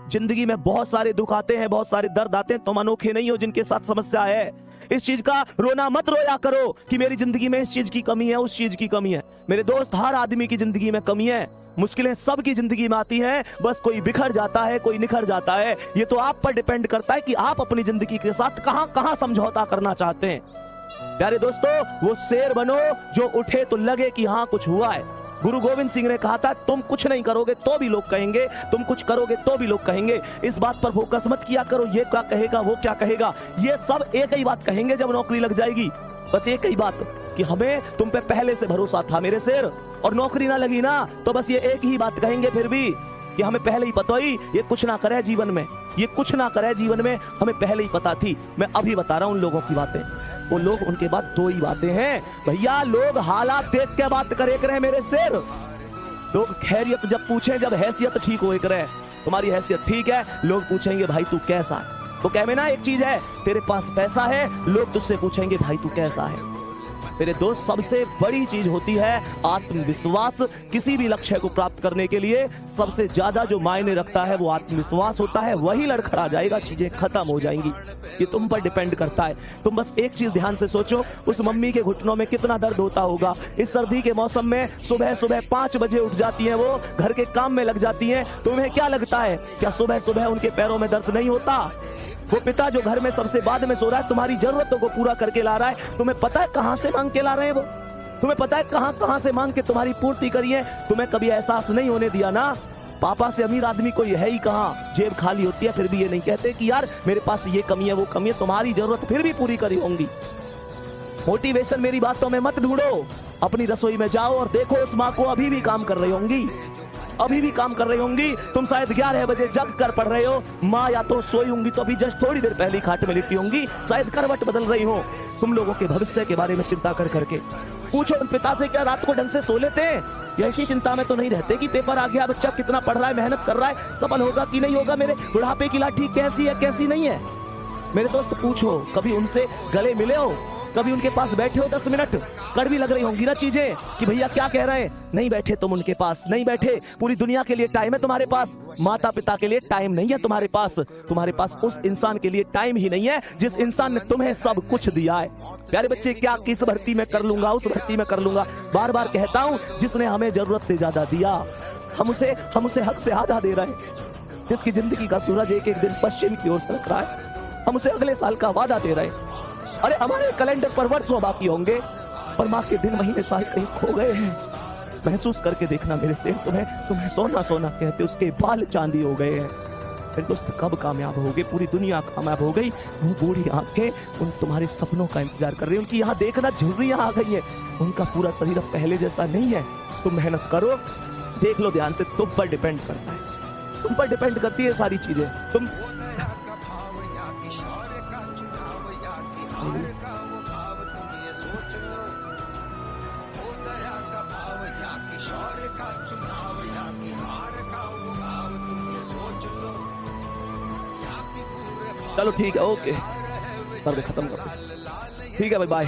जिंदगी में बहुत सारे दुख आते हैं, बहुत सारे दर्द आते हैं। तुम अनोखे नहीं हो जिनके साथ समस्या है। इस चीज का रोना मत रोया करो कि मेरी जिंदगी में इस चीज की कमी है, उस चीज की कमी है। मेरे दोस्त, हर आदमी की जिंदगी में कमी है, मुश्किलें सबकी जिंदगी में आती हैं। बस कोई बिखर जाता है, कोई निखर जाता है। ये तो आप पर डिपेंड करता है कि आप अपनी जिंदगी के साथ कहां कहां समझौता करना चाहते हैं। प्यारे दोस्तों, वो शेर बनो जो उठे तो लगे कि हाँ कुछ हुआ है। गुरु गोविंद सिंह ने कहा था, तुम कुछ नहीं करोगे तो भी लोग कहेंगे, तुम कुछ करोगे तो भी लोग कहेंगे। इस बात पर फोकस मत किया करो, ये क्या कहेगा, वो क्या कहेगा। ये सब एक ही बात कहेंगे जब नौकरी लग जाएगी। बस एक ही बात कि हमें तुम पे पहले से भरोसा था मेरे शेर, और नौकरी ना लगी ना तो बस ये एक ही बात कहेंगे फिर भी कि हमें पहले ही पता ही ये कुछ ना करे जीवन में, ये कुछ ना करे जीवन में, हमें पहले ही पता थी। मैं अभी बता रहा हूं उन लोगों की बातें। वो लोग, उनके बाद दो ही बातें हैं भैया। लोग हालात देख के बात करे करे मेरे शेर। लोग खैरियत जब पूछे, जब हैसियत ठीक हो करे, तुम्हारी हैसियत ठीक है, लोग पूछेंगे भाई तू कैसा है। तो कह में ना एक चीज है, तेरे पास पैसा है, लोग तुझसे पूछेंगे भाई तू कैसा है। मेरे दोस्त, सबसे बड़ी चीज होती है आत्मविश्वास। किसी भी लक्ष्य को प्राप्त करने के लिए सबसे ज्यादा जो मायने रखता है वो आत्मविश्वास होता है। वही लड़खड़ा जाएगा, चीजें खत्म हो जाएंगी। ये तुम पर डिपेंड करता है। तुम बस एक चीज ध्यान से सोचो, उस मम्मी के घुटनों में कितना दर्द होता होगा। इस सर्दी के मौसम में सुबह सुबह 5 बजे उठ जाती हैं, वो घर के काम में लग जाती हैं। तुम्हें क्या लगता है, क्या सुबह सुबह उनके पैरों में दर्द नहीं होता? वो पिता जो घर में सबसे बाद में सो रहा है, तुम्हारी जरूरतों को पूरा करके ला रहा है, तुम्हें पता है कहां से मांग के ला रहे हैं वो? तुम्हें पता है कहां कहां से मांग के तुम्हारी पूर्ति करी है? तुम्हें कभी एहसास नहीं होने दिया ना। पापा से अमीर आदमी को यह है ही कहां, जेब खाली होती है, फिर भी ये नहीं कहते कि यार मेरे पास ये कमी है, वो कमी है। तुम्हारी जरूरत फिर भी पूरी करी होंगी। मोटिवेशन मेरी बातों में मत ढूंढो, अपनी रसोई में जाओ और देखो उस माँ को अभी भी काम कर रही होंगी, अभी भी काम कर रही होंगी। तुम शायद 11 बजे जग कर पढ़ रहे हो, माँ या तो सोई होंगी तो अभी जस्ट थोड़ी देर पहले खाट में लेटी होंगी, शायद करवट बदल रही हो। तुम लोगों के भविष्य के बारे में चिंता कर करके पूछो उन पिता से, क्या रात को ढंग से सो लेते हैं? या ऐसी चिंता में तो नहीं रहते कि पेपर आ गया, बच्चा कितना पढ़ रहा है, मेहनत कर रहा है, सफल होगा कि नहीं होगा, मेरे बुढ़ापे की लाठी कैसी है कैसी नहीं है। मेरे दोस्त पूछो, कभी उनसे गले मिले हो, कभी उनके पास बैठे हो 10 मिनट? कड़वी लग रही होंगी ना चीजें कि भैया क्या कह रहे हैं, नहीं बैठे तुम उनके पास, नहीं बैठे। पूरी दुनिया के लिए टाइम है तुम्हारे पास, माता पिता के लिए टाइम नहीं है तुम्हारे पास। तुम्हारे पास उस इंसान के लिए टाइम ही नहीं है जिस इंसान ने तुम्हें सब कुछ दिया है। प्यारे बच्चे, क्या किस भर्ती में कर लूंगा, उस भर्ती में कर लूंगा, बार बार कहता हूं, जिसने हमें जरूरत से ज्यादा दिया, हम उसे हक से आधा दे रहे हैं। जिसकी जिंदगी का सूरज एक एक दिन पश्चिम की ओर सरक रहा है, हम उसे अगले साल का वादा दे रहे हैं। अरे हमारे कैलेंडर पर वर्षों बाकी होंगे, पर माँ के दिन महीने साल कहीं खो गए हैं। महसूस करके देखना मेरे से, तुम्हें सोना सोना कहते उसके बाल चांदी हो गए हैं। मेरे दोस्त, कब कामयाब होगे? पूरी दुनिया कामयाब हो गई, वो बूढ़ी आंखें उन तुम्हारे सपनों का इंतजार कर रही है। उनकी यहाँ देखना झुर्रियां आ गई हैं, उनका पूरा शरीर अब पहले जैसा नहीं है। तुम मेहनत करो, देख लो ध्यान से, तुम पर डिपेंड करता है, तुम पर डिपेंड करती है सारी चीजें। तुम चलो ठीक है, ओके, कर दे, खत्म कर दे। ठीक है भाई, बाय।